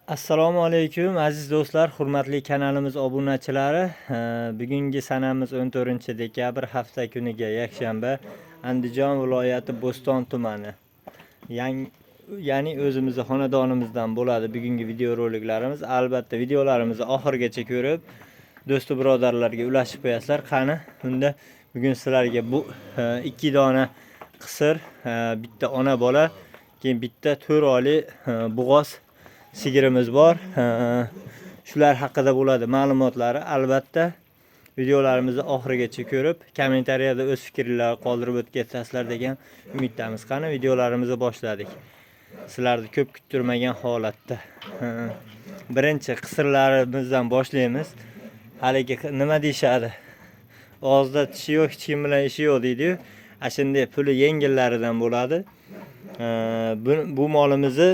Assalomu alaykum aziz do'stlar, hurmatli kanalimiz obunachilari. Bugungi sanamiz 14-dekabr hafta kuniga yakshanba, Andijon viloyati Bo'ston tumani. Ya'ni o'zimizni xonadonimizdan bo'ladi bugungi videoroliklarimiz. Albatta videolarimizni oxirigacha ko'rib, do'st birodarlarga ulashib qo'yasizlar. Qani, unda bugun sizlarga bu 2 dona qisir, bitta ona bola, keyin bitta 4 oylik bug'oz sigirimiz bor. Shular haqida bo'ladi ma'lumotlari. Albatta videolarimizni oxirigacha ko'rib, kommentariyada o'z fikrlaringizni qoldirib o'tkazasizlar degan umiddamiz. Qani, videolarimizni boshladik. Sizlarni ko'p kuttirmagan holatda birinchi qisirlarimizdan boshlaymiz. Haligi nima deyshadi? Og'izda tishi yo'q, hech kim bilan ishi yo'q deydi-yu. Ashunday puli yengillaridan bo'ladi. Bu molimizni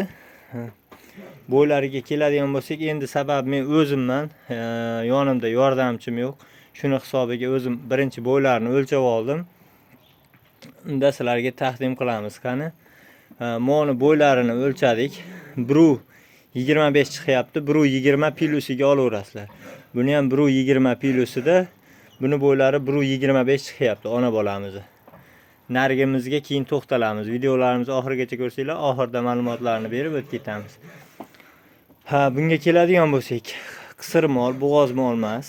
bo'ylariga keladigan bo'lsak, endi sabab men o'zimman, yonimda yordamchim yo'q. Shuni hisobiga o'zim birinchi bo'ylarini o'lchab oldim. Unda sizlarga taqdim qilamiz. Qani, moni bo'ylarini o'lchadik. 1.25 chiqyapti. 1.20 pilusiga olaverasizlar. Buni ham 1.20 pilusida, buni bo'ylari 1.25 chiqyapti ona bolamizni. Nargimizga keyin to'xtalamiz. Videolarimizni oxirigacha ko'rsanglar, oxirida ma'lumotlarni berib o'tib ketamiz. Bunga keladigan bo'lsak, qisir mol, bug'oz mol emas.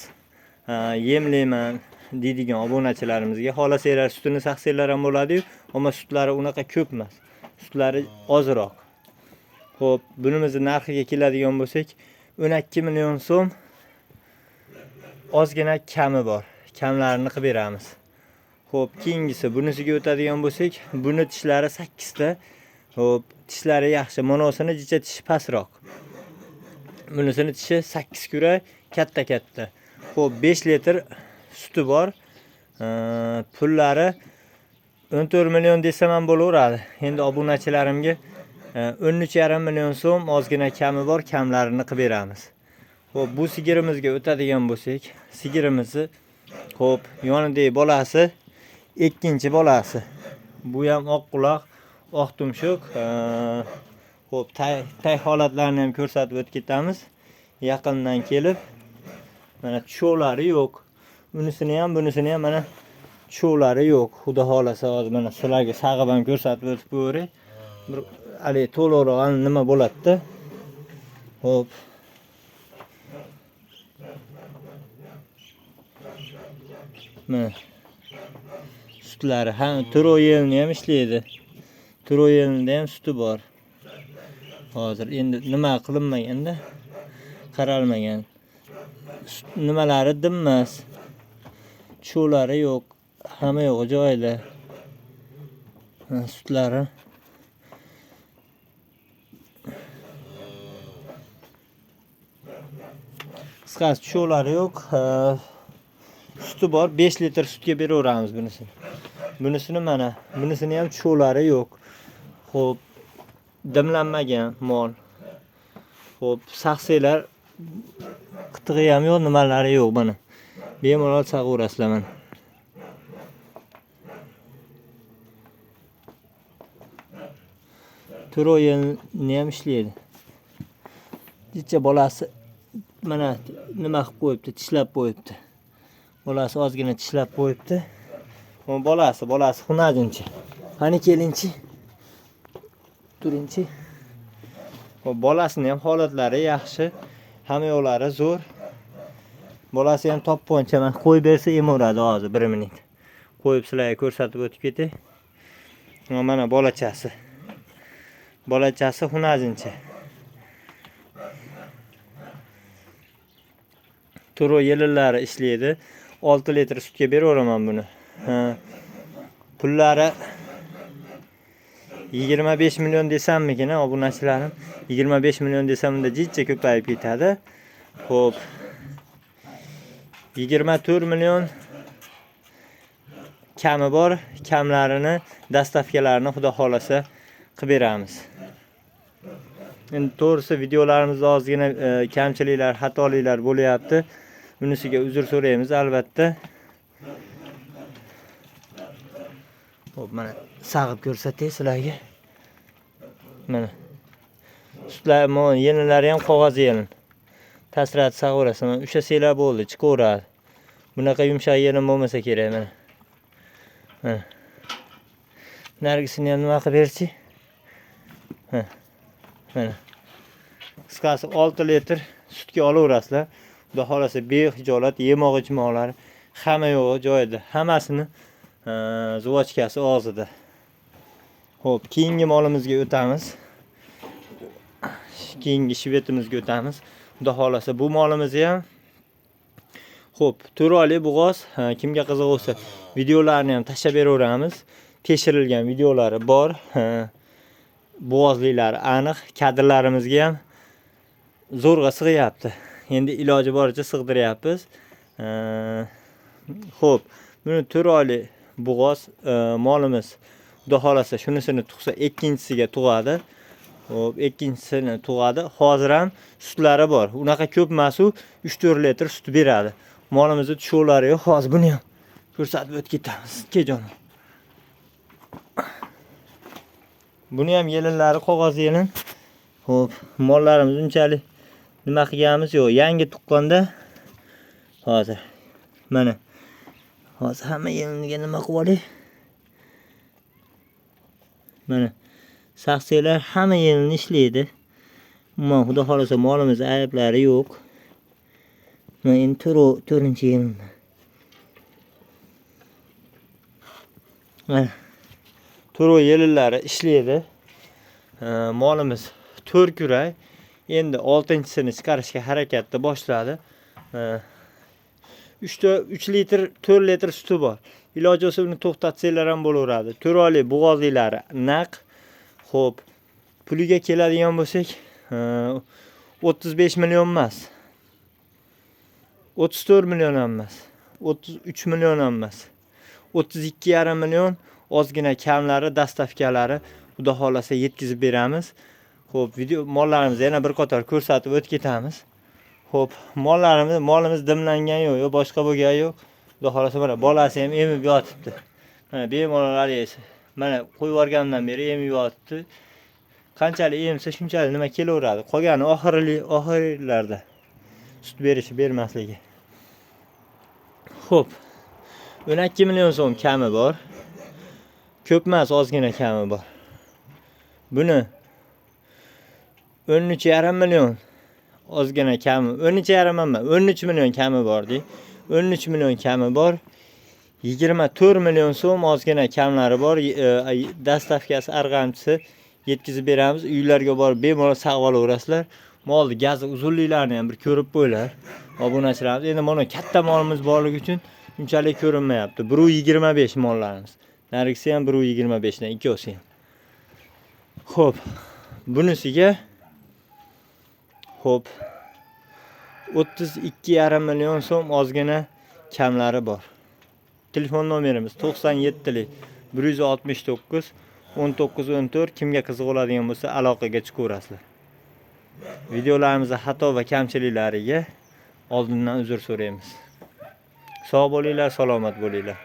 Yemlayman deydigan obunachilarimizga xohlasanglar sutini saqsanglar ham bo'ladi-yu, ammo sutlari unaqa ko'p emas. Sutlari ozroq. Xo'p, bunimizning narxiga keladigan bo'lsak, 12 million so'm. Ozgina kami bor. Kamlarini qilib beramiz. Xo'p, keyingisi bunisiga o'tadigan bo'lsak, buni tishlari 8 ta. Xo'p, tishlari yaxshi, monosini jicha tishi pastroq. Bunisini tishi 8 kurak, katta. Xo'p, 5 litr suti bor. Pullari 14 million desam ham bo'laveradi. Endi obunachilarimga 13,5 million so'm ozgina kami bor, kamlarini qilib beramiz. Xo'p, bu sigirimizga o'tadigan bo'lsak, sigirimizni xo'p, yonidagi bolasi, ikkinchi bolasi. Bu ham oq quloq, oq tumshuq. Xo'p, tay holatlarini ham ko'rsatib o'tib ketamiz. Yaqindan kelib, mana cho'lari yo'q. Bunisini ham mana cho'lari yo'q. Xudo xolasa hozir mana sizlarga sag'ib ham ko'rsatib o'tib qo'yay. Bir ali to'liqroq nima bo'ladi-da. Xo'p. Mana sutlari Troyelni ham ishlaydi. Troyelda ham suti bor. Hozir endi nima qilinmaganda, qaralmagan. Nimalari dimmas. Cho'lari yo'q, hamma yo'q joyida. Sutlari qisqasi cho'lari yo'q. Suti bor, 5 litr sutga beraveramiz bunisini. Bunisini ham cho'lari yo'q. Xo'p, dimlanmagan mol. Xo'p, saqsanglar qitig'i ham yo'q, nimalari yo'q mana. Bemalol saqaverasizlar mana. Troyelni ham ishlaydi. Jicha bolasi mana nima qilib qo'yibdi, tishlab qo'yibdi. Bolasi ozgina tishlab qo'yibdi. Bolasi xunajinchi. Qani kelinchi. Turinchi. Bolasini ham holatlari yaxshi, hamma yo'lari zo'r. Bolasi ham topponcha, men qo'yib bersa emaveradi hozir 1 minut. Qo'yib sizlarga ko'rsatib o'tib ketay. Mana bolachasi. Bolachasi xunajinchi. Turo yelillari ishlaydi. 6 litr sutga beraveraman buni. Pullari 25 million desammikin, obunachilarim. 25 million desam unda jicha ko'payib ketadi. Xo'p. 24 million kami bor. Kamlarini, dastavkalarini xudo xolasa qilib beramiz. Endi to'g'risi videolarimizda ozgina kamchiliklar, xatoliklar bo'lyapti. Bunisiga uzr so'raymiz albatta. Xo'p, mana sag'ib ko'rsatay sizlarga. Mana Sutlar, yelinlari ham qog'oz yelin. Tasirati sag'orasan. Ushlasanglar bo'ldi, chiqaveradi. Bunaqa yumshoq yelin bo'lmasa kerak mana. Ha. Nargisini ham nima qilib berchi? Ha. Mana. Qisqasi 6 litr sutga olaverasizlar. Xudo xolasa behijolat yemoq-ichmoqlari hamma yo'g'i joyida. Hammasini zuvochkasi og'zida. Xo'p, keyingi molimizga o'tamiz. Keyingi shvetimizga o'tamiz. Xudo xolasa bu molimizni ham xo'p, to'roli bo'g'oz, kimga qiziq bo'lsa, videolarini ham tashlab beraveramiz. Tekshirilgan videolari bor. Bo'g'ozliklari aniq, kadrlarimizga ham zo'rg'a sig'yapti. Endi iloji boricha sig'diryapmiz. Xo'p, buni to'roli bo'g'oz molimiz Xudo xolasa shunisini tug'sa, ikkinchisiga tug'adi. Xo'p, ikkinchisini tug'adi. Hozir ham sutlari bor. Unaqa ko'p emas-u, 3-4 litr sut beradi. Molimizning tushovlari yo'q. Hozir buni ham ko'rsatib o'tib ketamiz. Kejon. Buni ham yelinlari qog'oz yelin. Xo'p, mollarimiz unchalik nima qilganimiz yo'q. Yangi tuqqanda hozir mana hozir hamma yeliniga nima qilib olay? Mana saxsiylar hamma yelini ishlaydi. Ammo xudo xolasa molimiz ayblari yo'q. Mana endi 4-chi yelin. Mana to'rov yelinlari ishlaydi. Molimiz 4 kuray. Endi 6-chisini chiqarishga harakatda boshladi. 3 litr, 4 litr suti bor. Iloji bo'lsa uni to'xtatsanglar ham bo'laveradi. To'roli bo'g'ozliklari naq. Xo'p, puliga keladigan bo'lsak, 35 million emas. 34 million ham emas. 33 million ham emas. 32,5 million ozgina kamlari, dastavkalari Xudo xolasa yetkazib beramiz. Xo'p, video mollarimizni yana bir qator ko'rsatib o'tib ketamiz. Xo'p, molimiz dimlangan yo'q, boshqa bo'lgan yo'q. Xudo xolasa mana bolasi ham emib yotibdi. Mana bemalol yeysiz. Mana qo'yib yuborgandan beri emib yotibdi. Qanchalik emsa shunchalik nima kelaveradi. Qolgani oxirlarda sut berishi, bermasligi. Xo'p. 12 million so'm kami bor. Ko'p emas, ozgina kami bor. Buni 13,5 million ozgina kami, 13,5 emas, 13 million kami bor deng. 13 million kami bor. 24 million so'm ozgina kamlari bor. Dastavkasi arg'amchisi yetkazib beramiz. Uylarga borib bemalol saqlab olaverasizlar. Molni gazi uzunliklarini ham bir ko'rib qo'yinglar. Obunachilarimiz. Endi mana katta molimiz borligi uchun unchalik ko'rinmayapti. 1.25 mollarimiz. Nargisi ham 1.25 dan ikkosi ham. Xo'p. Bunisiga xo'p 32,5 million so'm ozgina kamlari bor. Telefon nomerimiz 97 169 1914. Kimga qiziq bo'ladigan bo'lsa aloqaga chiqaverasizlar. Videolarimizda xato va kamchiliklariga oldindan uzr so'raymiz. Sog' bo'linglar, salomat bo'linglar.